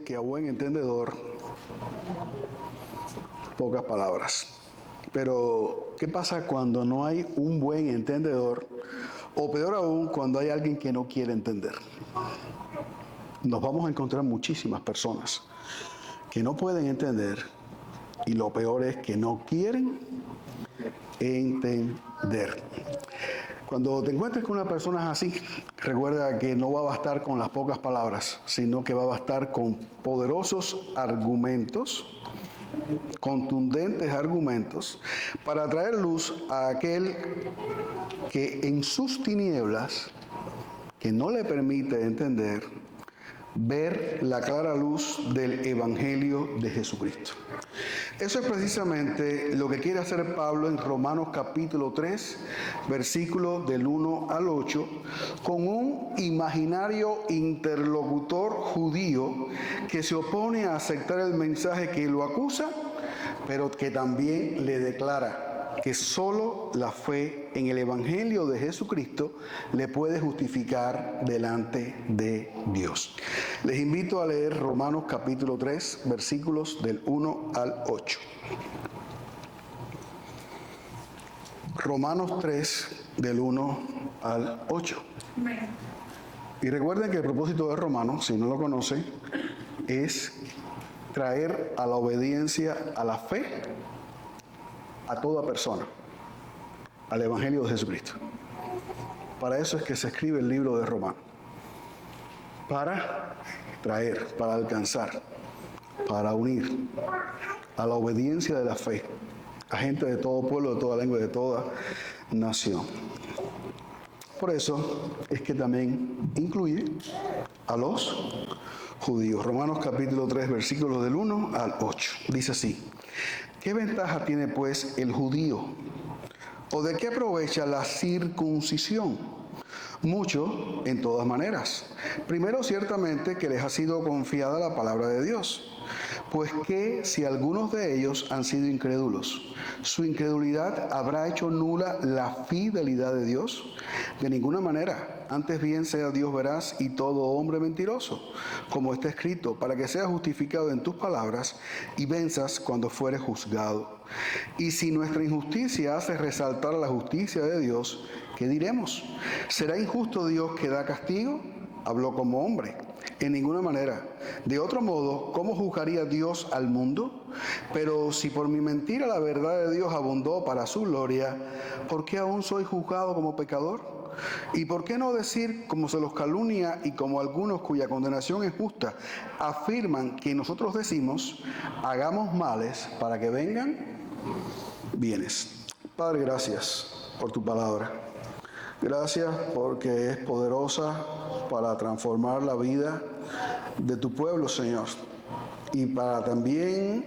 dice que a buen entendedor, pocas palabras. Pero, ¿qué pasa cuando no hay un buen entendedor? O peor aún, cuando hay alguien que no quiere entender. Nos vamos a encontrar muchísimas personas que no pueden entender, y lo peor es que no quieren entender. Cuando te encuentres con una persona así, recuerda que no va a bastar con las pocas palabras, sino que va a bastar con poderosos argumentos, contundentes argumentos, para traer luz a aquel que en sus tinieblas, que no le permite entender, ver la clara luz del Evangelio de Jesucristo. Eso es precisamente lo que quiere hacer Pablo en Romanos capítulo 3, versículos del 1 al 8, con un imaginario interlocutor judío que se opone a aceptar el mensaje que lo acusa, pero que también le declara que solo la fe en el Evangelio de Jesucristo le puede justificar delante de Dios. Les invito a leer Romanos capítulo 3, versículos del 1 al 8. Romanos 3, del 1 al 8. Y recuerden que el propósito de Romanos, si no lo conocen, es traer a la obediencia a la fe a toda persona, al Evangelio de Jesucristo. Para eso es que se escribe el libro de Romanos. Para traer, para alcanzar, para unir a la obediencia de la fe a gente de todo pueblo, de toda lengua, de toda nación. Por eso es que también incluye a los judíos. Romanos capítulo 3, versículos del 1 al 8. Dice así: ¿qué ventaja tiene pues el judío? ¿O de qué aprovecha la circuncisión? Mucho en todas maneras. Primero, ciertamente que les ha sido confiada la palabra de Dios. Pues que si algunos de ellos han sido incrédulos, ¿su incredulidad habrá hecho nula la fidelidad de Dios? De ninguna manera. Antes bien sea Dios veraz y todo hombre mentiroso, como está escrito, para que seas justificado en tus palabras y venzas cuando fueres juzgado. Y si nuestra injusticia hace resaltar la justicia de Dios, ¿qué diremos? ¿Será injusto Dios que da castigo? Habló como hombre. En ninguna manera. De otro modo, ¿cómo juzgaría Dios al mundo? Pero si por mi mentira la verdad de Dios abundó para su gloria, ¿por qué aún soy juzgado como pecador? ¿Y por qué no decir, como se los calumnia y como algunos cuya condenación es justa, afirman que nosotros decimos, hagamos males para que vengan bienes? Padre, gracias por tu palabra. Gracias porque es poderosa para transformar la vida de tu pueblo, Señor. Y para también,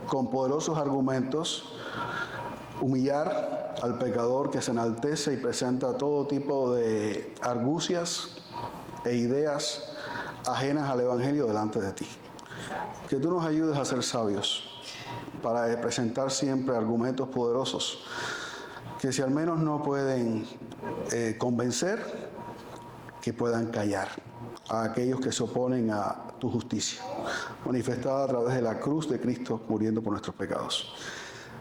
con poderosos argumentos, humillar al pecador que se enaltece y presenta todo tipo de argucias e ideas ajenas al Evangelio delante de ti. Que tú nos ayudes a ser sabios para presentar siempre argumentos poderosos que si al menos no pueden convencer, que puedan callar a aquellos que se oponen a tu justicia, manifestada a través de la cruz de Cristo muriendo por nuestros pecados.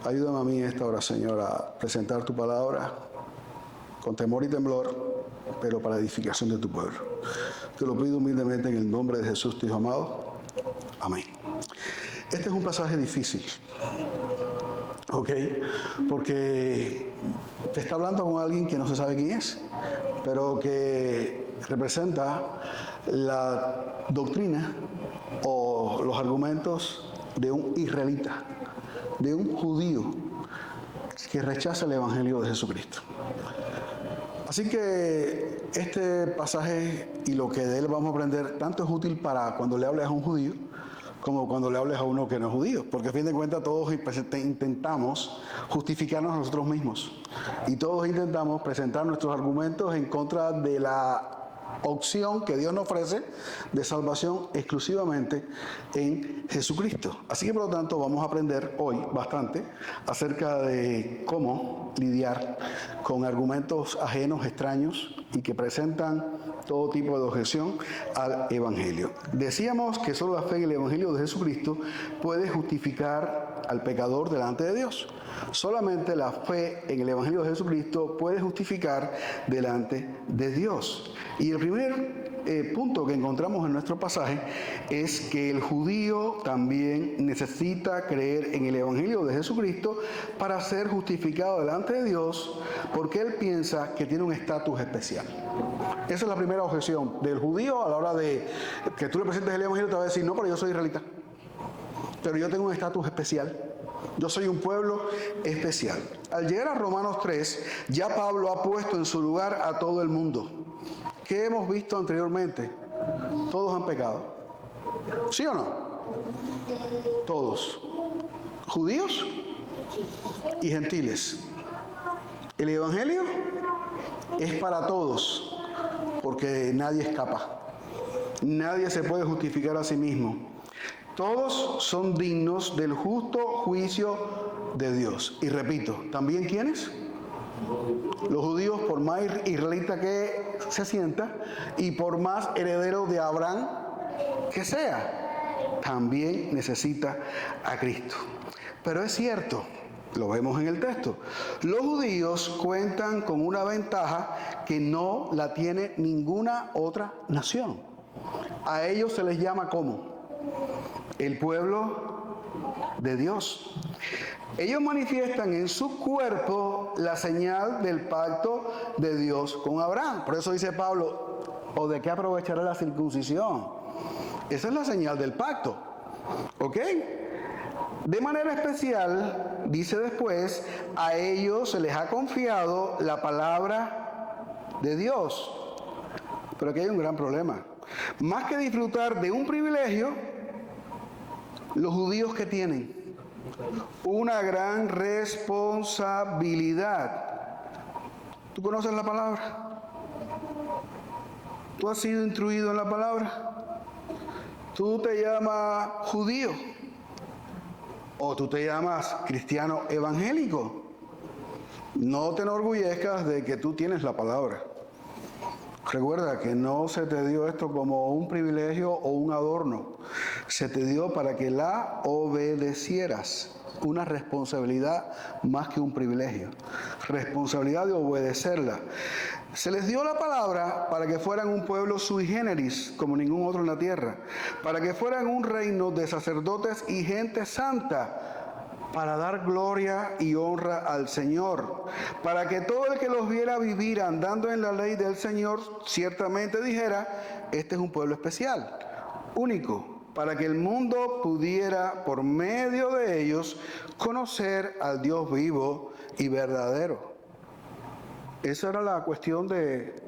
Ayúdame a mí en esta hora, Señor, a presentar tu palabra con temor y temblor, pero para edificación de tu pueblo. Te lo pido humildemente en el nombre de Jesús, tu Hijo amado. Amén. Este es un pasaje difícil, ¿ok? Porque te está hablando con alguien que no se sabe quién es, pero que representa la doctrina o los argumentos de un israelita, de un judío que rechaza el Evangelio de Jesucristo. Así que este pasaje y lo que de él vamos a aprender tanto es útil para cuando le hables a un judío como cuando le hables a uno que no es judío, porque a fin de cuentas todos intentamos justificarnos a nosotros mismos y todos intentamos presentar nuestros argumentos en contra de la opción que Dios nos ofrece de salvación exclusivamente en Jesucristo. Así que por lo tanto vamos a aprender hoy bastante acerca de cómo lidiar con argumentos ajenos, extraños y que presentan todo tipo de objeción al Evangelio. Decíamos que solo la fe en el Evangelio de Jesucristo puede justificar al pecador delante de Dios. Solamente la fe en el Evangelio de Jesucristo puede justificar delante de Dios. Y el primer punto que encontramos en nuestro pasaje es que el judío también necesita creer en el Evangelio de Jesucristo para ser justificado delante de Dios, porque él piensa que tiene un estatus especial. Esa es la primera objeción del judío a la hora de que tú le presentes el Evangelio. Te va a decir: no, pero yo soy israelita, pero yo tengo un estatus especial. Yo soy un pueblo especial. Al llegar a Romanos 3, ya Pablo ha puesto en su lugar a todo el mundo. ¿Qué hemos visto anteriormente? Todos han pecado. ¿Sí o no? Todos. Judíos y gentiles. El Evangelio es para todos, porque nadie escapa. Nadie se puede justificar a sí mismo. Todos son dignos del justo juicio de Dios. Y repito, ¿también quiénes? Los judíos, por más israelita que se sienta y por más heredero de Abraham que sea, también necesita a Cristo. Pero es cierto, lo vemos en el texto, los judíos cuentan con una ventaja que no la tiene ninguna otra nación. A ellos se les llama ¿cómo? El pueblo de Dios. Ellos manifiestan en su cuerpo la señal del pacto de Dios con Abraham. Por eso dice Pablo: ¿o de qué aprovechará la circuncisión? Esa es la señal del pacto. ¿Ok? De manera especial, dice después, a ellos se les ha confiado la palabra de Dios. Pero aquí hay un gran problema. Más que disfrutar de un privilegio, los judíos que tienen una gran responsabilidad. ¿Tú conoces la palabra? ¿Tú has sido instruido en la palabra? ¿Tú te llamas judío? ¿O tú te llamas cristiano evangélico? No te enorgullezcas de que tú tienes la palabra. Recuerda que no se te dio esto como un privilegio o un adorno. Se te dio para que la obedecieras. Una responsabilidad más que un privilegio. Responsabilidad de obedecerla. Se les dio la palabra para que fueran un pueblo sui generis, como ningún otro en la tierra. Para que fueran un reino de sacerdotes y gente santa. Para dar gloria y honra al Señor, para que todo el que los viera vivir andando en la ley del Señor, ciertamente dijera: este es un pueblo especial, único, para que el mundo pudiera, por medio de ellos, conocer al Dios vivo y verdadero. Esa era la cuestión de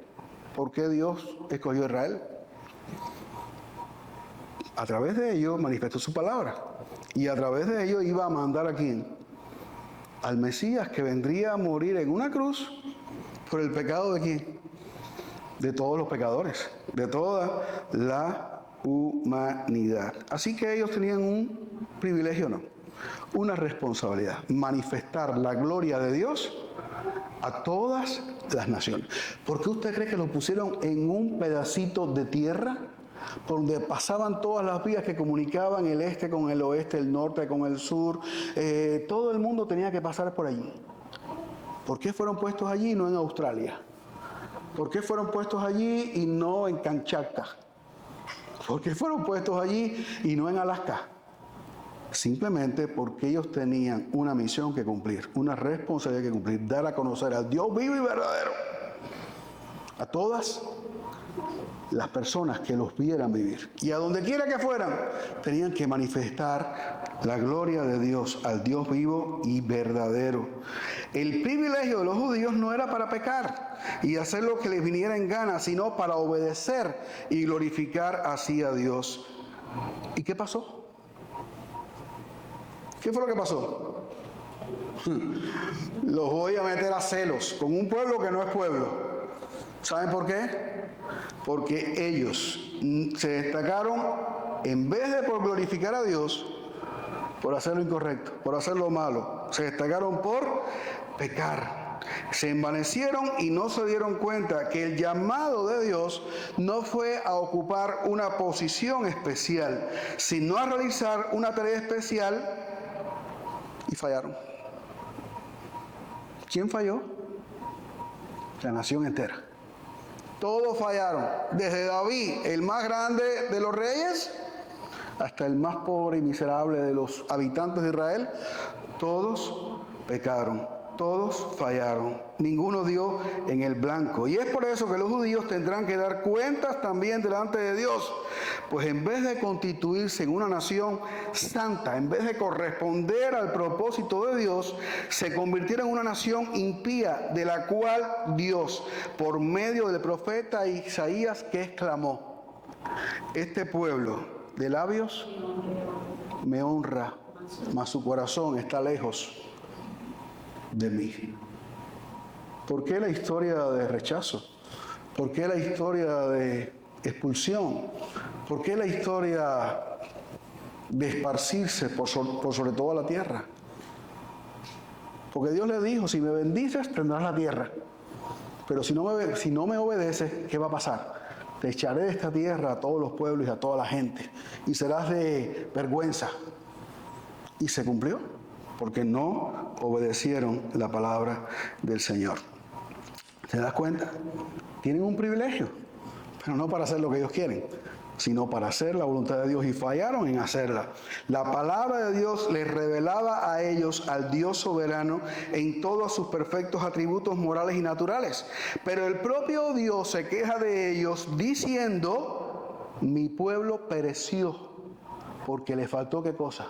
por qué Dios escogió a Israel. A través de ellos manifestó su palabra. Y a través de ello iba a mandar ¿a quién? Al Mesías, que vendría a morir en una cruz por el pecado ¿de quién? De todos los pecadores, de toda la humanidad. Así que ellos tenían un privilegio, no, una responsabilidad: manifestar la gloria de Dios a todas las naciones. ¿Por qué usted cree que lo pusieron en un pedacito de tierra por donde pasaban todas las vías que comunicaban el este con el oeste, el norte con el sur? Todo el mundo tenía que pasar por allí. ¿Por qué fueron puestos allí y no en Australia? ¿Por qué fueron puestos allí y no en Kamchatka? ¿Por qué fueron puestos allí y no en Alaska? Simplemente porque ellos tenían una misión que cumplir, una responsabilidad que cumplir: dar a conocer al Dios vivo y verdadero a todas las personas que los vieran vivir. Y a donde quiera que fueran, tenían que manifestar la gloria de Dios, al Dios vivo y verdadero. El privilegio de los judíos no era para pecar y hacer lo que les viniera en gana, sino para obedecer y glorificar así a Dios. ¿Y qué pasó? ¿Qué fue lo que pasó? Los voy a meter a celos con un pueblo que no es pueblo. ¿Saben por qué? Porque ellos se destacaron, en vez de por glorificar a Dios, por hacer lo incorrecto, por hacer lo malo. Se destacaron por pecar. Se envanecieron y no se dieron cuenta que el llamado de Dios no fue a ocupar una posición especial, sino a realizar una tarea especial, y fallaron. ¿Quién falló? La nación entera. Todos fallaron, desde David, el más grande de los reyes, hasta el más pobre y miserable de los habitantes de Israel. Todos pecaron, todos fallaron, ninguno dio en el blanco. Y es por eso que los judíos tendrán que dar cuentas también delante de Dios, pues en vez de constituirse en una nación santa, en vez de corresponder al propósito de Dios, se convirtieron en una nación impía, de la cual Dios, por medio del profeta Isaías, que exclamó: este pueblo de labios me honra, mas su corazón está lejos de mí. ¿Por qué la historia de rechazo? ¿Por qué la historia de expulsión? ¿Por qué la historia de esparcirse por sobre toda la tierra? Porque Dios le dijo: si me bendices, tendrás la tierra. Pero si no me obedeces, ¿qué va a pasar? Te echaré de esta tierra a todos los pueblos y a toda la gente, y serás de vergüenza. Y se cumplió, porque no obedecieron la palabra del Señor. ¿Te das cuenta? Tienen un privilegio, pero no para hacer lo que ellos quieren, sino para hacer la voluntad de Dios, y fallaron en hacerla. La palabra de Dios les revelaba a ellos al Dios soberano en todos sus perfectos atributos morales y naturales. Pero el propio Dios se queja de ellos diciendo: mi pueblo pereció porque le faltó ¿qué cosa?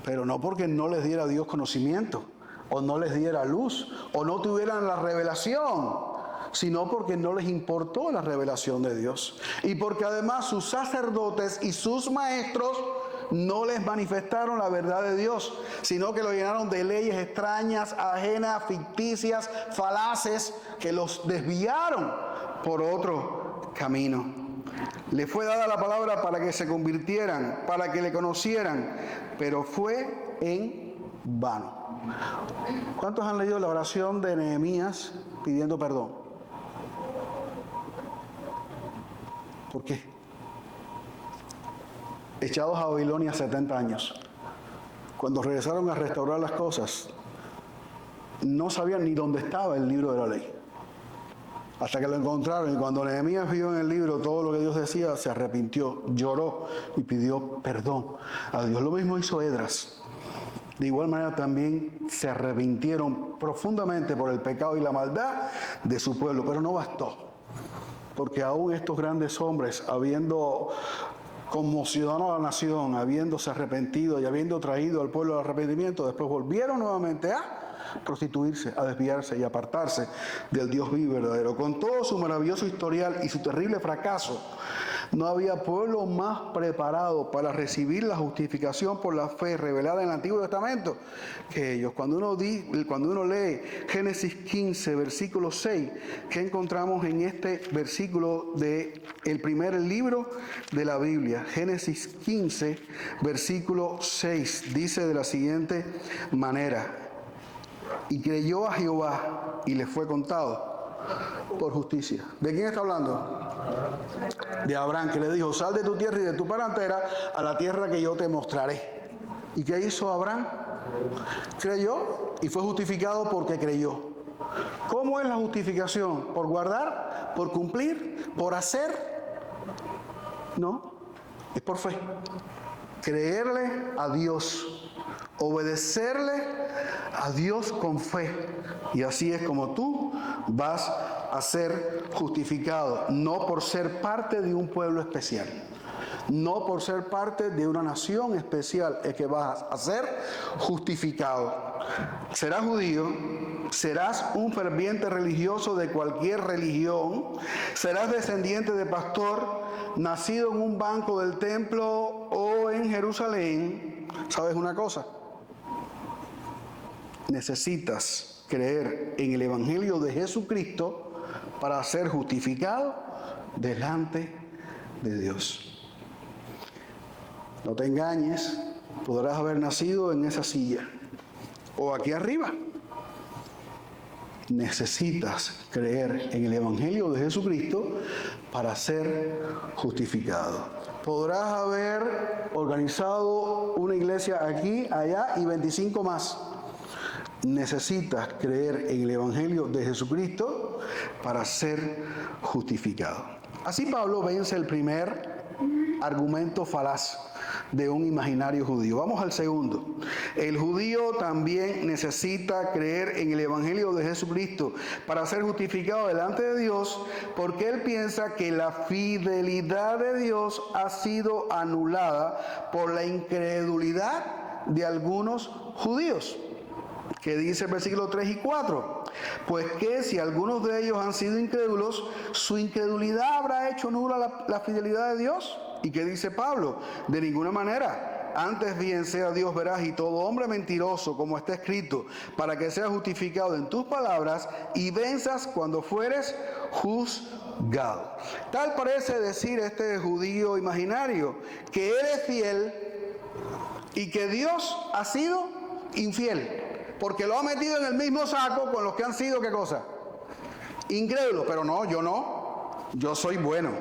Pero no porque no les diera Dios conocimiento, o no les diera luz, o no tuvieran la revelación, sino porque no les importó la revelación de Dios. Y porque además sus sacerdotes y sus maestros no les manifestaron la verdad de Dios, sino que lo llenaron de leyes extrañas, ajenas, ficticias, falaces, que los desviaron por otro camino. Le fue dada la palabra para que se convirtieran, para que le conocieran, pero fue en vano. ¿Cuántos han leído la oración de Nehemías pidiendo perdón? ¿Por qué? Echados a Babilonia 70 años. Cuando regresaron a restaurar las cosas, no sabían ni dónde estaba el libro de la ley. Hasta que lo encontraron, y cuando Nehemías vio en el libro todo lo que Dios decía, se arrepintió, lloró y pidió perdón a Dios. Lo mismo hizo Esdras. De igual manera también se arrepintieron profundamente por el pecado y la maldad de su pueblo, pero no bastó. Porque aún estos grandes hombres, habiendo conmocionado a la nación, habiéndose arrepentido y habiendo traído al pueblo al arrepentimiento, después volvieron nuevamente a prostituirse, a desviarse y apartarse del Dios vivo y verdadero. Con todo su maravilloso historial y su terrible fracaso, no había pueblo más preparado para recibir la justificación por la fe revelada en el Antiguo Testamento que ellos. Cuando uno lee Génesis 15, versículo 6, ¿qué encontramos en este versículo del primer libro de la Biblia? Génesis 15, versículo 6, dice de la siguiente manera: y creyó a Jehová y le fue contado por justicia. ¿De quién está hablando? De Abraham, que le dijo: sal de tu tierra y de tu parentela a la tierra que yo te mostraré. ¿Y qué hizo Abraham? Creyó y fue justificado porque creyó. ¿Cómo es la justificación? ¿Por guardar? ¿Por cumplir? ¿Por hacer? No, es por fe. Creerle a Dios, obedecerle a Dios con fe. Y así es como tú vas a ser justificado, no por ser parte de un pueblo especial, no por ser parte de una nación especial, es que vas a ser justificado. Serás judío, serás un ferviente religioso de cualquier religión, serás descendiente de pastor, nacido en un banco del templo o en Jerusalén. ¿Sabes una cosa? Necesitas creer en el Evangelio de Jesucristo para ser justificado delante de Dios. No te engañes, podrás haber nacido en esa silla o aquí arriba, necesitas creer en el Evangelio de Jesucristo para ser justificado. Podrás haber organizado una iglesia aquí, allá y 25 más. Necesitas creer en el Evangelio de Jesucristo para ser justificado. Así Pablo vence el primer argumento falaz de un imaginario judío. Vamos al segundo. El judío también necesita creer en el Evangelio de Jesucristo para ser justificado delante de Dios, porque él piensa que la fidelidad de Dios ha sido anulada por la incredulidad de algunos judíos. Que dice el versículo 3 y 4, pues que si algunos de ellos han sido incrédulos, su incredulidad habrá hecho nula la fidelidad de Dios. ¿Y qué dice Pablo? De ninguna manera. Antes bien sea Dios veraz y todo hombre mentiroso, como está escrito, para que seas justificado en tus palabras y venzas cuando fueres juzgado. Tal parece decir este judío imaginario, que él es fiel y que Dios ha sido infiel, porque lo ha metido en el mismo saco con los que han sido, ¿qué cosa? Incrédulos. Pero no, yo soy bueno.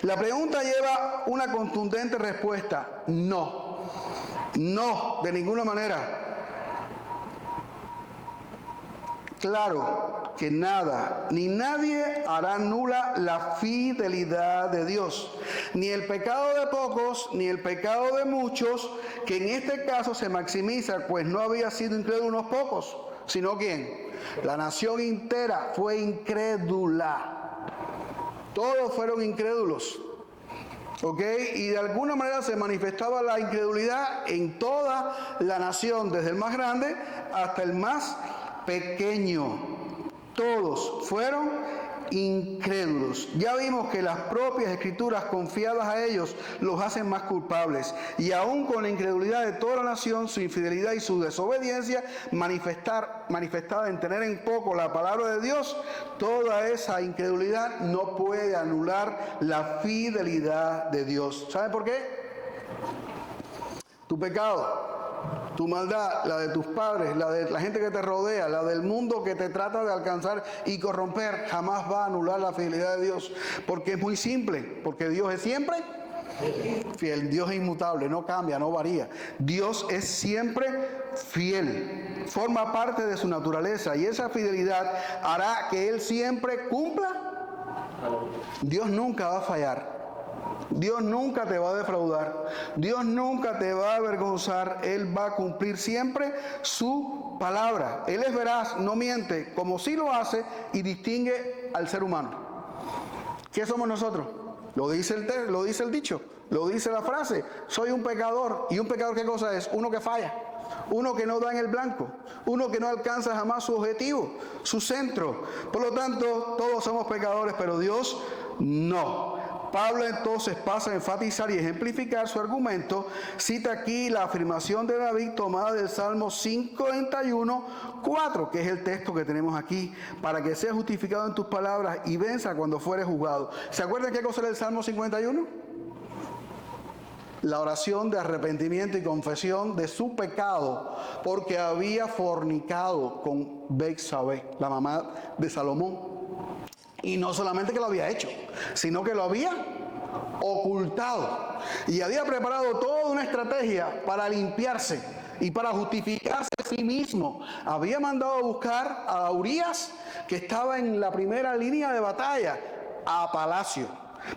La pregunta lleva una contundente respuesta: no, de ninguna manera. Claro que nada ni nadie hará nula la fidelidad de Dios, ni el pecado de pocos, ni el pecado de muchos, que en este caso se maximiza, pues no había sido incrédulo unos pocos, sino ¿quién? La nación entera fue incrédula. Todos fueron incrédulos. ¿Ok? Y de alguna manera se manifestaba la incredulidad en toda la nación, desde el más grande hasta el más pequeño. Todos fueron incrédulos. Ya vimos que las propias escrituras confiadas a ellos los hacen más culpables. Y aún con la incredulidad de toda la nación, su infidelidad y su desobediencia manifestada en tener en poco la palabra de Dios, toda esa incredulidad no puede anular la fidelidad de Dios. ¿Saben por qué? Tu pecado, tu maldad, la de tus padres, la de la gente que te rodea, la del mundo que te trata de alcanzar y corromper, jamás va a anular la fidelidad de Dios. Porque es muy simple, porque Dios es siempre fiel. Dios es inmutable, no cambia, no varía. Dios es siempre fiel, forma parte de su naturaleza, y esa fidelidad hará que Él siempre cumpla. Dios nunca va a fallar. Dios nunca te va a defraudar. Dios nunca te va a avergonzar. Él va a cumplir siempre su palabra. Él es veraz, no miente, como sí lo hace, y distingue al ser humano. ¿Qué somos nosotros? Lo dice el dicho, lo dice la frase. Soy un pecador. ¿Y un pecador qué cosa es? Uno que falla, uno que no da en el blanco, uno que no alcanza jamás su objetivo, su centro. Por lo tanto, todos somos pecadores, pero Dios no. Pablo entonces pasa a enfatizar y ejemplificar su argumento. Cita aquí la afirmación de David tomada del Salmo 51:4, que es el texto que tenemos aquí: para que seas justificado en tus palabras y venza cuando fueres juzgado. ¿Se acuerdan qué cosa era el Salmo 51? La oración de arrepentimiento y confesión de su pecado, porque había fornicado con Betsabé, la mamá de Salomón. Y no solamente que lo había hecho, sino que lo había ocultado. Y había preparado toda una estrategia para limpiarse y para justificarse a sí mismo. Había mandado a buscar a Urías, que estaba en la primera línea de batalla, a palacio,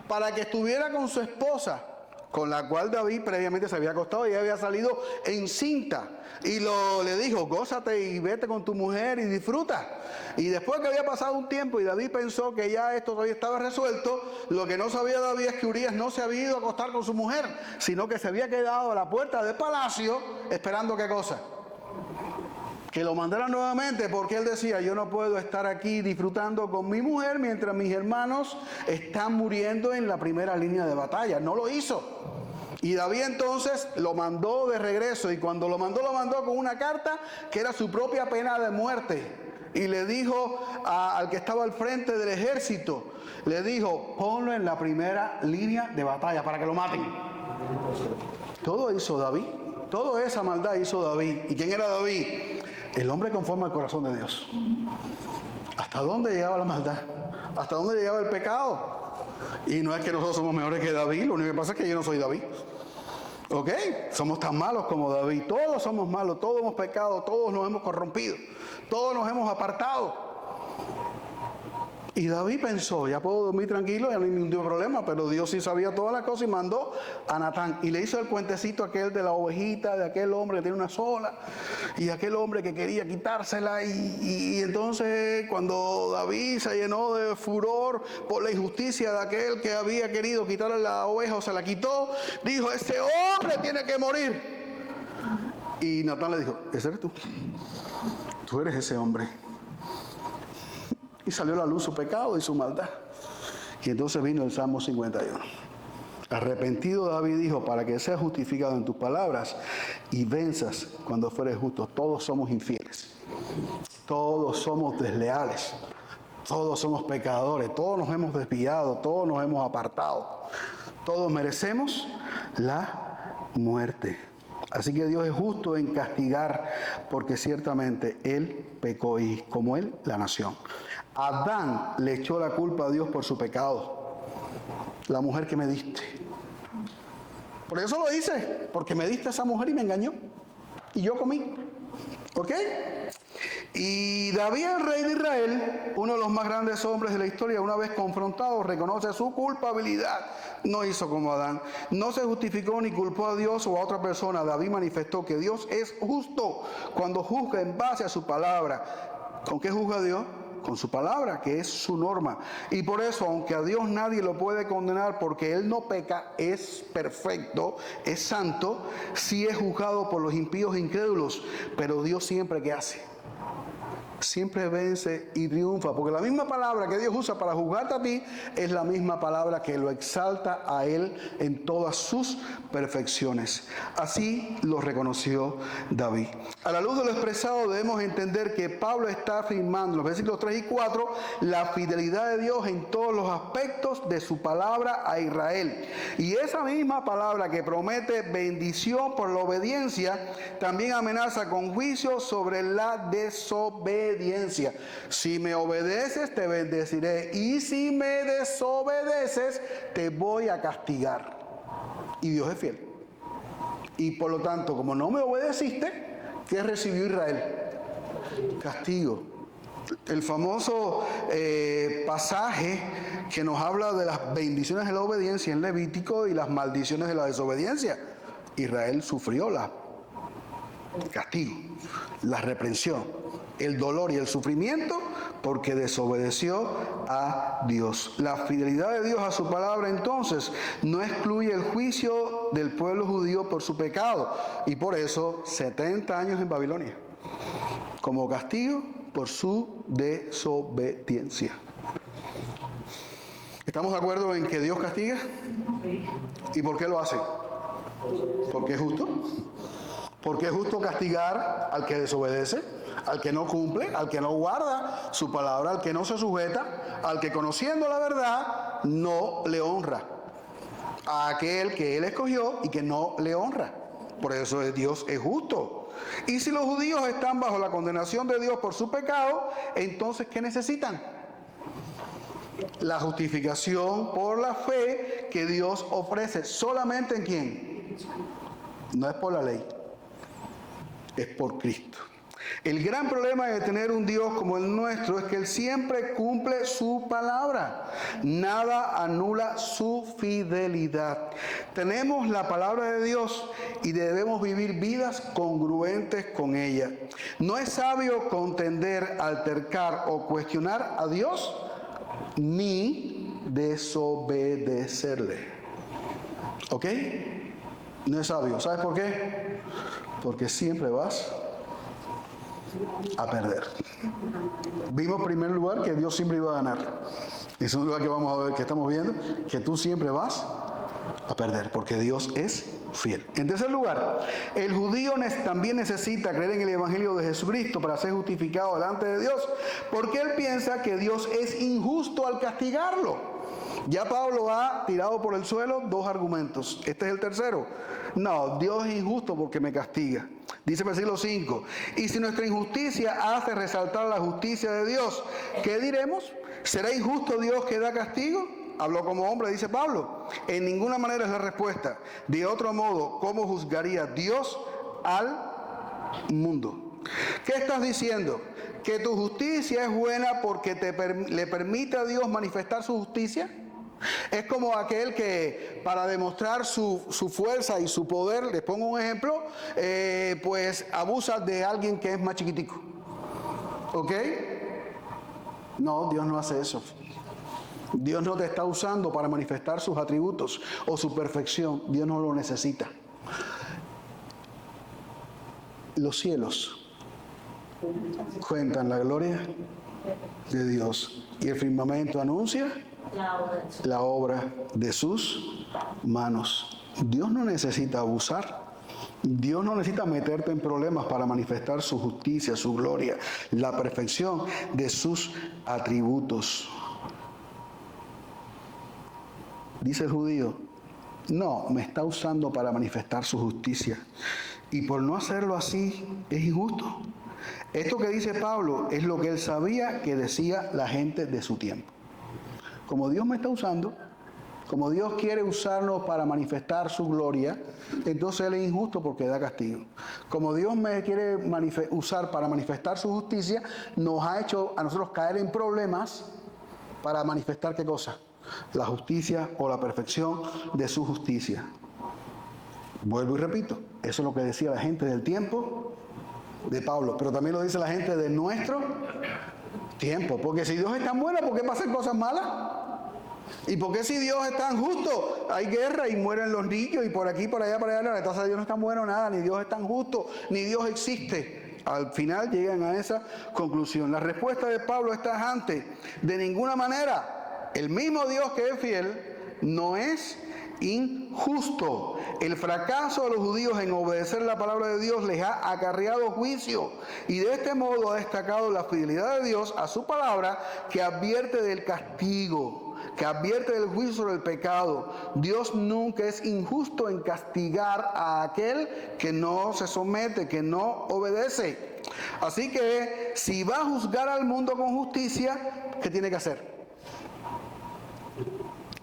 para que estuviera con su esposa, con la cual David previamente se había acostado y había salido encinta. Y le dijo: gózate y vete con tu mujer y disfruta. Y después que había pasado un tiempo y David pensó que ya esto todavía estaba resuelto, lo que no sabía David es que Urías no se había ido a acostar con su mujer, sino que se había quedado a la puerta del palacio esperando ¿qué cosa? Que lo mandaran nuevamente, porque él decía: yo no puedo estar aquí disfrutando con mi mujer mientras mis hermanos están muriendo en la primera línea de batalla. No lo hizo. Y David entonces lo mandó de regreso, y cuando lo mandó con una carta que era su propia pena de muerte. Y le dijo al que estaba al frente del ejército, le dijo: ponlo en la primera línea de batalla para que lo maten. Todo hizo David, toda esa maldad hizo David. ¿Y quién era David? El hombre conforme al corazón de Dios. ¿Hasta dónde llegaba la maldad? ¿Hasta dónde llegaba el pecado? Y no es que nosotros somos mejores que David, lo único que pasa es que yo no soy David. ¿Ok? Somos tan malos como David. Todos somos malos, todos hemos pecado, todos nos hemos corrompido, todos nos hemos apartado. Y David pensó, ya puedo dormir tranquilo, ya no hay ningún problema, pero Dios sí sabía todas las cosas y mandó a Natán. Y le hizo el cuentecito aquel de la ovejita, de aquel hombre que tiene una sola, y aquel hombre que quería quitársela. Y entonces cuando David se llenó de furor por la injusticia de aquel que había querido quitarle la oveja o se la quitó, dijo, ese hombre tiene que morir. Y Natán le dijo, ese eres tú. Tú eres ese hombre. Y salió a la luz su pecado y su maldad. Y entonces vino el Salmo 51. Arrepentido David dijo, para que seas justificado en tus palabras y venzas cuando fueres justo. Todos somos infieles. Todos somos desleales. Todos somos pecadores. Todos nos hemos desviado. Todos nos hemos apartado. Todos merecemos la muerte. Así que Dios es justo en castigar, porque ciertamente Él pecó y como Él, la nación. Adán le echó la culpa a Dios por su pecado. La mujer que me diste. Por eso lo hice, porque me diste a esa mujer y me engañó. Y yo comí. ¿Ok? Y David, el rey de Israel, uno de los más grandes hombres de la historia, una vez confrontado, reconoce su culpabilidad. No hizo como Adán. No se justificó ni culpó a Dios o a otra persona. David manifestó que Dios es justo cuando juzga en base a su palabra. ¿Con qué juzga Dios? Con su palabra, que es su norma. Y por eso, aunque a Dios nadie lo puede condenar porque Él no peca, es perfecto, es santo, sí es juzgado por los impíos e incrédulos. Pero Dios siempre, ¿qué hace? Siempre vence y triunfa, porque la misma palabra que Dios usa para juzgarte a ti es la misma palabra que lo exalta a Él en todas sus perfecciones. Así lo reconoció David. A la luz de lo expresado debemos entender que Pablo está afirmando en los versículos 3 y 4 la fidelidad de Dios en todos los aspectos de su palabra a Israel. Y esa misma palabra que promete bendición por la obediencia, también amenaza con juicio sobre la desobediencia. Si me obedeces, te bendeciré. Y si me desobedeces, te voy a castigar. Y Dios es fiel. Y por lo tanto, como no me obedeciste, ¿qué recibió Israel? Castigo. El famoso pasaje que nos habla de las bendiciones de la obediencia en Levítico y las maldiciones de la desobediencia. Israel sufrió el castigo, la reprensión, el dolor y el sufrimiento porque desobedeció a Dios. La fidelidad de Dios a su palabra entonces no excluye el juicio del pueblo judío por su pecado, y por eso 70 años en Babilonia como castigo por su desobediencia. ¿Estamos de acuerdo en que Dios castiga? ¿Y por qué lo hace? Porque es justo. Porque es justo castigar al que desobedece, al que no cumple, al que no guarda su palabra, al que no se sujeta, al que conociendo la verdad no le honra, a aquel que Él escogió y que no le honra. Por eso Dios es justo. Y si los judíos están bajo la condenación de Dios por su pecado, entonces ¿qué necesitan? La justificación por la fe que Dios ofrece. ¿Solamente en quién? No es por la ley, es por Cristo. El gran problema de tener un Dios como el nuestro es que Él siempre cumple su palabra. Nada anula su fidelidad. Tenemos la palabra de Dios y debemos vivir vidas congruentes con ella. No es sabio contender, altercar o cuestionar a Dios ni desobedecerle. ¿Ok? No es sabio. ¿Sabes por qué? Porque siempre vas a perder. Vimos en primer lugar que Dios siempre iba a ganar. En segundo lugar que vamos a ver, que estamos viendo, que tú siempre vas a perder, porque Dios es fiel. En tercer lugar, el judío también necesita creer en el Evangelio de Jesucristo para ser justificado delante de Dios, porque él piensa que Dios es injusto al castigarlo. Ya Pablo ha tirado por el suelo dos argumentos. Este es el tercero. No, Dios es injusto porque me castiga. Dice el versículo 5, y si nuestra injusticia hace resaltar la justicia de Dios, ¿qué diremos? ¿Será injusto Dios que da castigo? Habló como hombre, dice Pablo. En ninguna manera es la respuesta. De otro modo, ¿cómo juzgaría Dios al mundo? ¿Qué estás diciendo? ¿Que tu justicia es buena porque le permite a Dios manifestar su justicia? Es como aquel que para demostrar su fuerza y su poder, les pongo un ejemplo, pues abusa de alguien que es más chiquitico. ¿Ok? No, Dios no hace eso. Dios no te está usando para manifestar sus atributos o su perfección. Dios no lo necesita. Los cielos cuentan la gloria de Dios y el firmamento anuncia la obra de sus manos. Dios no necesita abusar. Dios no necesita meterte en problemas para manifestar su justicia, su gloria, la perfección de sus atributos. Dice el judío, no, me está usando para manifestar su justicia. Y por no hacerlo así, es injusto. Esto que dice Pablo es lo que él sabía que decía la gente de su tiempo. Como Dios me está usando, como Dios quiere usarnos para manifestar su gloria, entonces Él es injusto porque da castigo. Como Dios me quiere usar para manifestar su justicia, nos ha hecho a nosotros caer en problemas para manifestar ¿qué cosa? La justicia o la perfección de su justicia. Vuelvo y repito, eso es lo que decía la gente del tiempo de Pablo, pero también lo dice la gente de nuestro tiempo. Porque si Dios es tan bueno, ¿por qué pasan cosas malas? ¿Y por qué si Dios es tan justo? Hay guerra y mueren los niños y por aquí, por allá, por allá. Entonces Dios no es tan bueno nada, ni Dios es tan justo, ni Dios existe. Al final llegan a esa conclusión. La respuesta de Pablo es tajante. De ninguna manera, el mismo Dios que es fiel no es injusto. El fracaso de los judíos en obedecer la palabra de Dios les ha acarreado juicio y de este modo ha destacado la fidelidad de Dios a su palabra que advierte del castigo, que advierte del juicio sobre el pecado. Dios nunca es injusto en castigar a aquel que no se somete, que no obedece. Así que si va a juzgar al mundo con justicia, ¿qué tiene que hacer?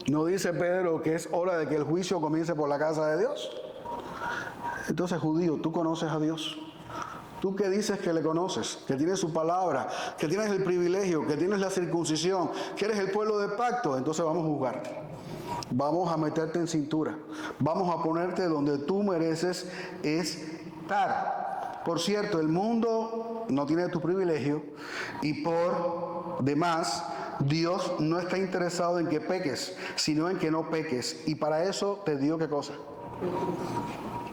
¿No dice Pedro que es hora de que el juicio comience por la casa de Dios? Entonces, judío, ¿tú conoces a Dios? Tú que dices que le conoces, que tienes su palabra, que tienes el privilegio, que tienes la circuncisión, que eres el pueblo de pacto, entonces vamos a juzgar. Vamos a meterte en cintura. Vamos a ponerte donde tú mereces estar. Por cierto, el mundo no tiene tu privilegio y por demás, Dios no está interesado en que peques, sino en que no peques. Y para eso te dio ¿qué cosa?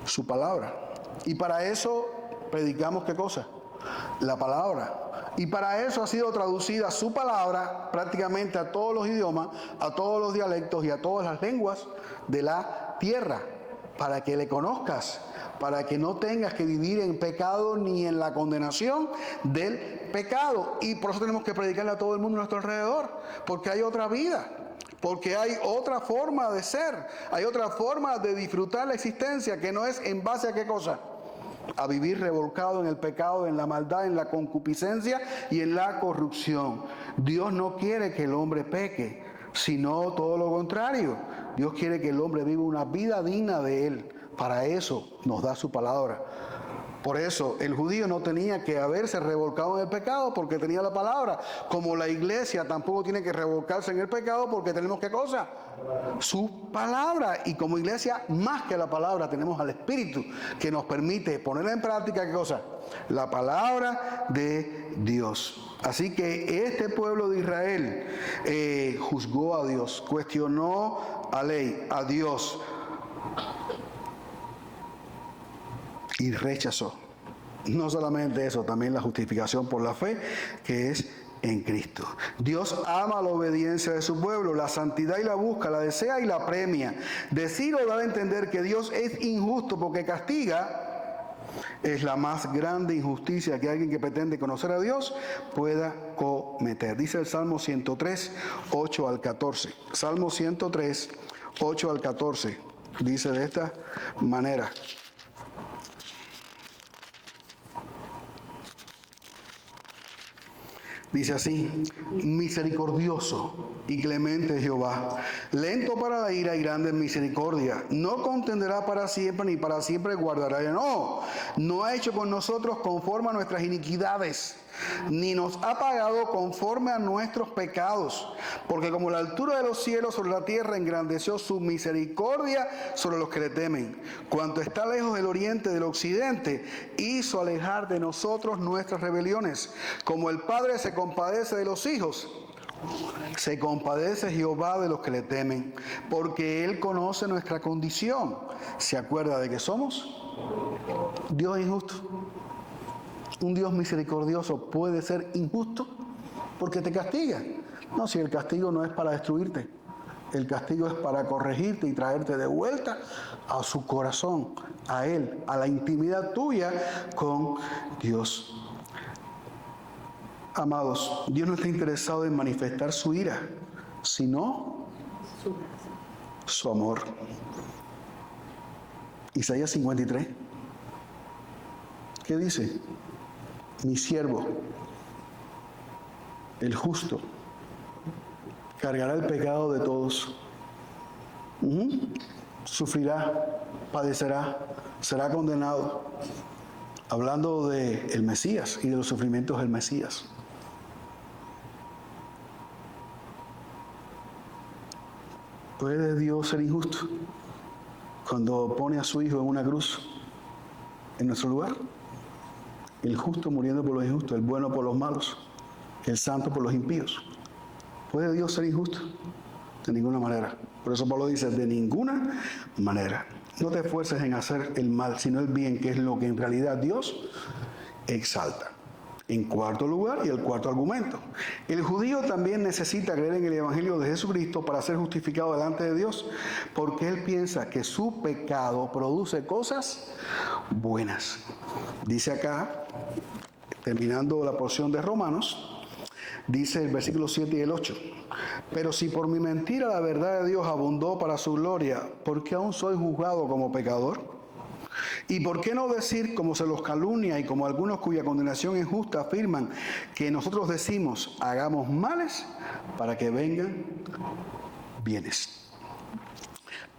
Su palabra. Y para eso predicamos ¿qué cosa? La palabra. Y para eso ha sido traducida su palabra prácticamente a todos los idiomas, a todos los dialectos y a todas las lenguas de la tierra, para que le conozcas, para que no tengas que vivir en pecado ni en la condenación del pecado. Y por eso tenemos que predicarle a todo el mundo a nuestro alrededor, porque hay otra vida, porque hay otra forma de ser, hay otra forma de disfrutar la existencia que no es en base a ¿qué cosa? A vivir revolcado en el pecado, en la maldad, en la concupiscencia y en la corrupción. Dios no quiere que el hombre peque, sino todo lo contrario. Dios quiere que el hombre viva una vida digna de Él. Para eso nos da su palabra. Por eso el judío no tenía que haberse revolcado en el pecado porque tenía la palabra. Como la iglesia tampoco tiene que revolcarse en el pecado porque tenemos ¿qué cosa? Su palabra. Y como iglesia, más que la palabra, tenemos al Espíritu que nos permite poner en práctica ¿qué cosa? La palabra de Dios. Así que este pueblo de Israel juzgó a Dios, cuestionó a Dios y rechazó. No solamente eso, también la justificación por la fe, que es en Cristo. Dios ama la obediencia de su pueblo, la santidad y la busca, la desea y la premia. Decir o dar a entender que Dios es injusto porque castiga es la más grande injusticia que alguien que pretende conocer a Dios pueda cometer. Dice el Salmo 103, 8 al 14. Salmo 103, 8 al 14. Dice de esta manera. Dice así: misericordioso y clemente es Jehová, lento para la ira y grande en misericordia. No contenderá para siempre, ni para siempre guardará. No ha hecho con nosotros conforme a nuestras iniquidades, ni nos ha pagado conforme a nuestros pecados. Porque como la altura de los cielos sobre la tierra, engrandeció su misericordia sobre los que le temen. Cuanto está lejos el oriente del occidente, hizo alejar de nosotros nuestras rebeliones. Como el Padre se compadece de los hijos, se compadece Jehová de los que le temen, porque Él conoce nuestra condición. ¿Se acuerda de que somos Dios injusto? Un Dios misericordioso puede ser injusto porque te castiga. No, si el castigo no es para destruirte, el castigo es para corregirte y traerte de vuelta a su corazón, a Él, a la intimidad tuya con Dios. Amados, Dios no está interesado en manifestar su ira, sino su amor. Isaías 53. ¿Qué dice? Mi siervo, el justo, cargará el pecado de todos. Sufrirá, padecerá, será condenado. Hablando del Mesías y de los sufrimientos del Mesías. ¿Puede Dios ser injusto cuando pone a su Hijo en una cruz en nuestro lugar? El justo muriendo por los injustos, el bueno por los malos, el santo por los impíos. ¿Puede Dios ser injusto? De ninguna manera. Por eso Pablo dice, de ninguna manera. No te esfuerces en hacer el mal, sino el bien, que es lo que en realidad Dios exalta. En cuarto lugar, y el cuarto argumento, el judío también necesita creer en el Evangelio de Jesucristo para ser justificado delante de Dios, porque él piensa que su pecado produce cosas buenas. Dice acá, terminando la porción de Romanos, dice el versículo 7 y el 8, pero si por mi mentira la verdad de Dios abundó para su gloria, ¿por qué aún soy juzgado como pecador? ¿Y por qué no decir, como se los calumnia y como algunos cuya condenación es justa afirman, que nosotros decimos, hagamos males para que vengan bienes?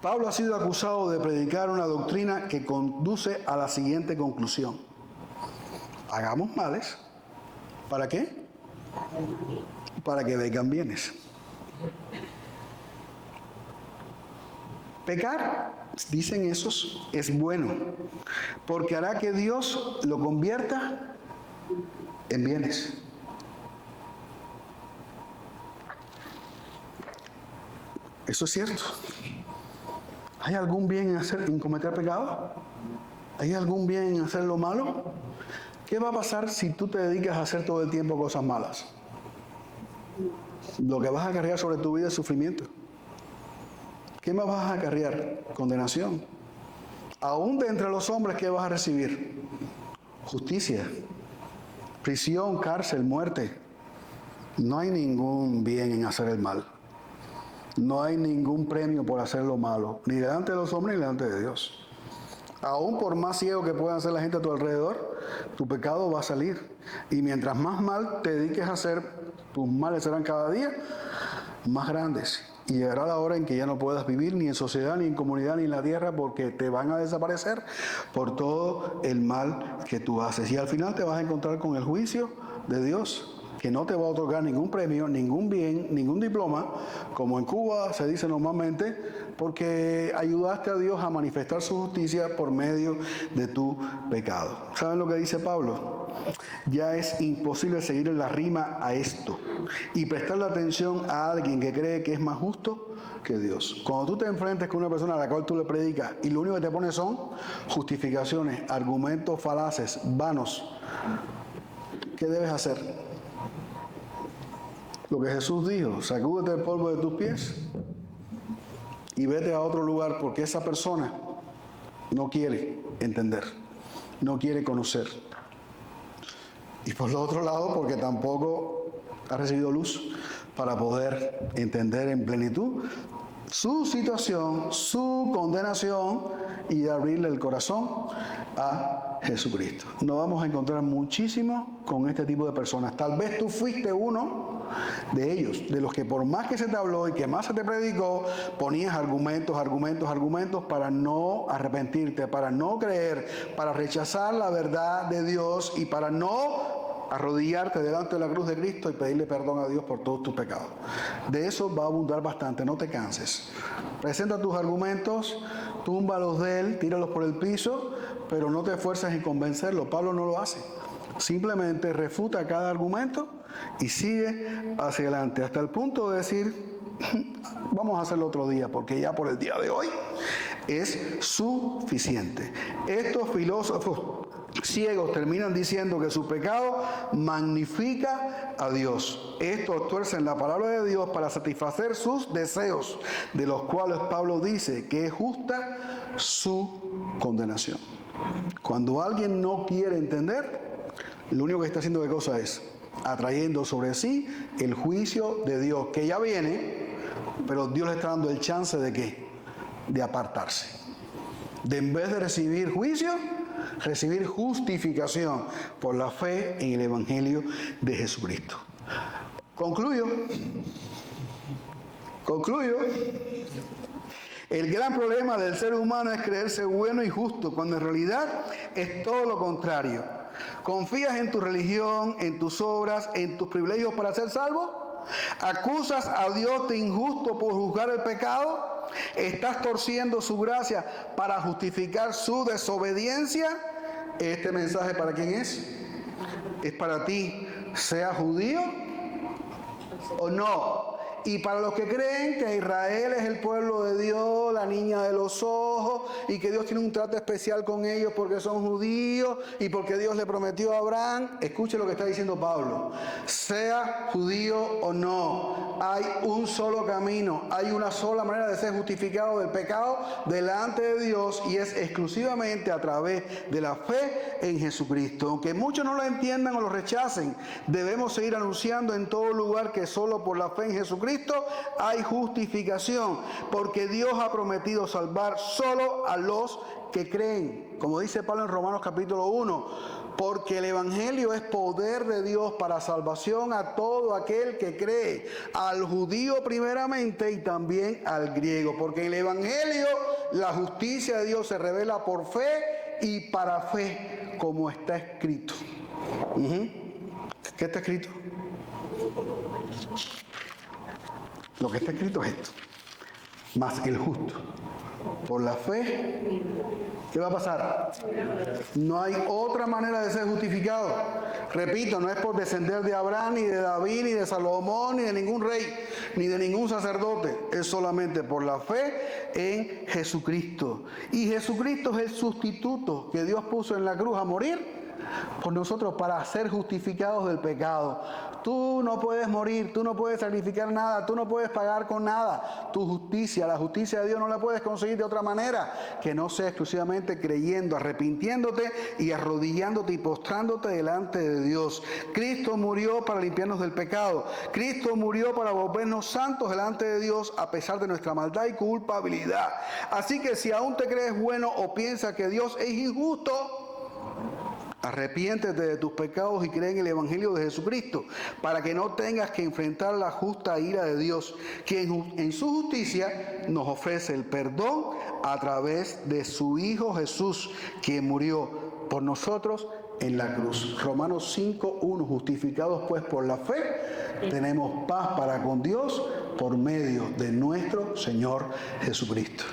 Pablo ha sido acusado de predicar una doctrina que conduce a la siguiente conclusión. Hagamos males, ¿para qué? Para que vengan bienes. Pecar, dicen esos, es bueno, porque hará que Dios lo convierta en bienes. Eso es cierto. ¿Hay algún bien en cometer pecado? ¿Hay algún bien en hacer lo malo? ¿Qué va a pasar si tú te dedicas a hacer todo el tiempo cosas malas? Lo que vas a cargar sobre tu vida es sufrimiento. ¿Qué más vas a acarrear? Condenación. Aún de entre los hombres, ¿qué vas a recibir? Justicia, prisión, cárcel, muerte. No hay ningún bien en hacer el mal. No hay ningún premio por hacer lo malo, ni delante de los hombres ni delante de Dios. Aún por más ciego que puedan ser la gente a tu alrededor, tu pecado va a salir. Y mientras más mal te dediques a hacer, tus males serán cada día más grandes. Y llegará la hora en que ya no puedas vivir ni en sociedad, ni en comunidad, ni en la tierra, porque te van a desaparecer por todo el mal que tú haces. Y al final te vas a encontrar con el juicio de Dios, que no te va a otorgar ningún premio, ningún bien, ningún diploma, como en Cuba se dice normalmente, porque ayudaste a Dios a manifestar su justicia por medio de tu pecado. ¿Saben lo que dice Pablo? Ya es imposible seguir en la rima a esto y prestarle atención a alguien que cree que es más justo que Dios. Cuando tú te enfrentes con una persona a la cual tú le predicas y lo único que te pone son justificaciones, argumentos falaces, vanos, ¿qué debes hacer? Lo que Jesús dijo, sacúdete el polvo de tus pies y vete a otro lugar, porque esa persona no quiere entender, no quiere conocer. Y por el otro lado, porque tampoco ha recibido luz para poder entender en plenitud su situación, su condenación y abrirle el corazón a Jesucristo. Nos vamos a encontrar muchísimo con este tipo de personas. Tal vez tú fuiste uno de ellos, de los que por más que se te habló y que más se te predicó, ponías argumentos para no arrepentirte, para no creer, para rechazar la verdad de Dios y para no arrodillarte delante de la cruz de Cristo y pedirle perdón a Dios por todos tus pecados. De eso va a abundar bastante, no te canses. Presenta tus argumentos, túmbalos de él, tíralos por el piso, pero no te esfuerces en convencerlo. Pablo no lo hace. Simplemente refuta cada argumento y sigue hacia adelante, hasta el punto de decir, vamos a hacerlo otro día, porque ya por el día de hoy es suficiente. Estos filósofos ciegos terminan diciendo que su pecado magnifica a Dios. Estos tuercen la palabra de Dios para satisfacer sus deseos, de los cuales Pablo dice que es justa su condenación. Cuando alguien no quiere entender, lo único que está haciendo de cosa es atrayendo sobre sí el juicio de Dios, que ya viene, pero Dios le está dando el chance de ¿qué? De apartarse. De en vez de recibir juicio, recibir justificación por la fe en el Evangelio de Jesucristo. Concluyo. El gran problema del ser humano es creerse bueno y justo, cuando en realidad es todo lo contrario. ¿Confías en tu religión, en tus obras, en tus privilegios para ser salvo? ¿Acusas a Dios de injusto por juzgar el pecado? ¿Estás torciendo su gracia para justificar su desobediencia? ¿Este mensaje para quién es? ¿Es para ti, sea judío o no? Y para los que creen que Israel es el pueblo de Dios, la niña de los ojos, y que Dios tiene un trato especial con ellos porque son judíos y porque Dios le prometió a Abraham, escuche lo que está diciendo Pablo. Sea judío o no, hay un solo camino, hay una sola manera de ser justificado del pecado delante de Dios, y es exclusivamente a través de la fe en Jesucristo. Aunque muchos no lo entiendan o lo rechacen, debemos seguir anunciando en todo lugar que solo por la fe en Jesucristo hay justificación, porque Dios ha prometido salvar solo a los que creen. Como dice Pablo en Romanos capítulo 1, porque el Evangelio es poder de Dios para salvación a todo aquel que cree, al judío primeramente y también al griego, porque en el Evangelio la justicia de Dios se revela por fe y para fe, como está escrito. ¿Qué está escrito? Lo que está escrito es esto: mas el justo, por la fe, ¿qué va a pasar? No hay otra manera de ser justificado. Repito, no es por descender de Abraham, ni de David, ni de Salomón, ni de ningún rey, ni de ningún sacerdote. Es solamente por la fe en Jesucristo. Y Jesucristo es el sustituto que Dios puso en la cruz a morir por nosotros para ser justificados del pecado. Tú no puedes morir, tú no puedes sacrificar nada, tú no puedes pagar con nada. Tu justicia, la justicia de Dios, no la puedes conseguir de otra manera que no sea exclusivamente creyendo, arrepintiéndote y arrodillándote y postrándote delante de Dios. Cristo murió para limpiarnos del pecado. Cristo murió para volvernos santos delante de Dios a pesar de nuestra maldad y culpabilidad. Así que si aún te crees bueno o piensas que Dios es injusto, arrepiéntete de tus pecados y cree en el Evangelio de Jesucristo, para que no tengas que enfrentar la justa ira de Dios, quien en su justicia nos ofrece el perdón a través de su Hijo Jesús, quien murió por nosotros en la cruz. Romanos 5:1, justificados pues por la fe, tenemos paz para con Dios por medio de nuestro Señor Jesucristo.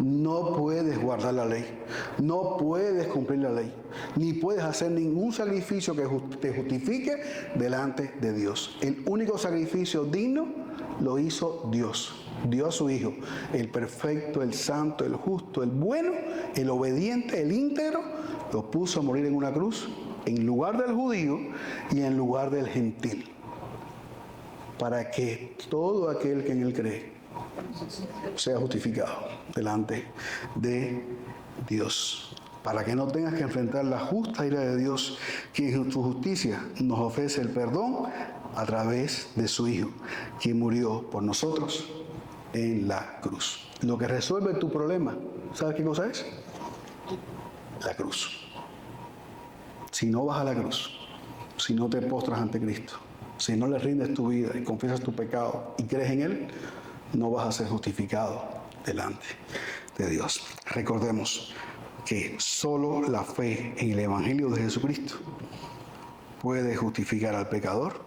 No puedes guardar la ley, no puedes cumplir la ley, ni puedes hacer ningún sacrificio que te justifique delante de Dios. El único sacrificio digno lo hizo Dios. Dio a su Hijo, el perfecto, el santo, el justo, el bueno, el obediente, el íntegro, lo puso a morir en una cruz en lugar del judío y en lugar del gentil, para que todo aquel que en él cree sea justificado delante de Dios, para que no tengas que enfrentar la justa ira de Dios, quien en su justicia nos ofrece el perdón a través de su Hijo, quien murió por nosotros en la cruz. Lo que resuelve tu problema, ¿sabes qué cosa es? La cruz. Si no vas a la cruz, si no te postras ante Cristo, si no le rindes tu vida y confiesas tu pecado y crees en Él, no vas a ser justificado delante de Dios. Recordemos que solo la fe en el Evangelio de Jesucristo puede justificar al pecador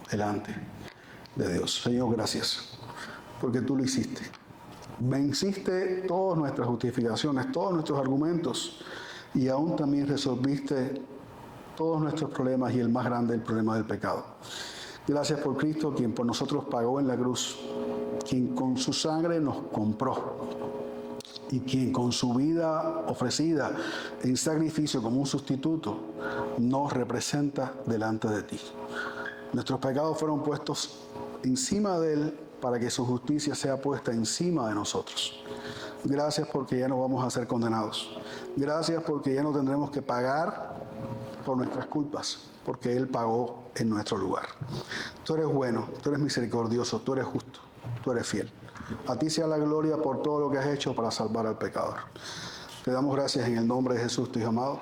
delante de Dios. Señor, gracias, porque tú lo hiciste. Venciste todas nuestras justificaciones, todos nuestros argumentos, y aún también resolviste todos nuestros problemas, y el más grande, el problema del pecado. Gracias por Cristo, quien por nosotros pagó en la cruz, quien con su sangre nos compró, y quien con su vida ofrecida en sacrificio como un sustituto nos representa delante de ti. Nuestros pecados fueron puestos encima de Él para que su justicia sea puesta encima de nosotros. Gracias porque ya no vamos a ser condenados. Gracias porque ya no tendremos que pagar por nuestras culpas, porque Él pagó en nuestro lugar. Tú eres bueno, tú eres misericordioso, tú eres justo, tú eres fiel. A ti sea la gloria por todo lo que has hecho para salvar al pecador. Te damos gracias en el nombre de Jesús, tu Hijo amado.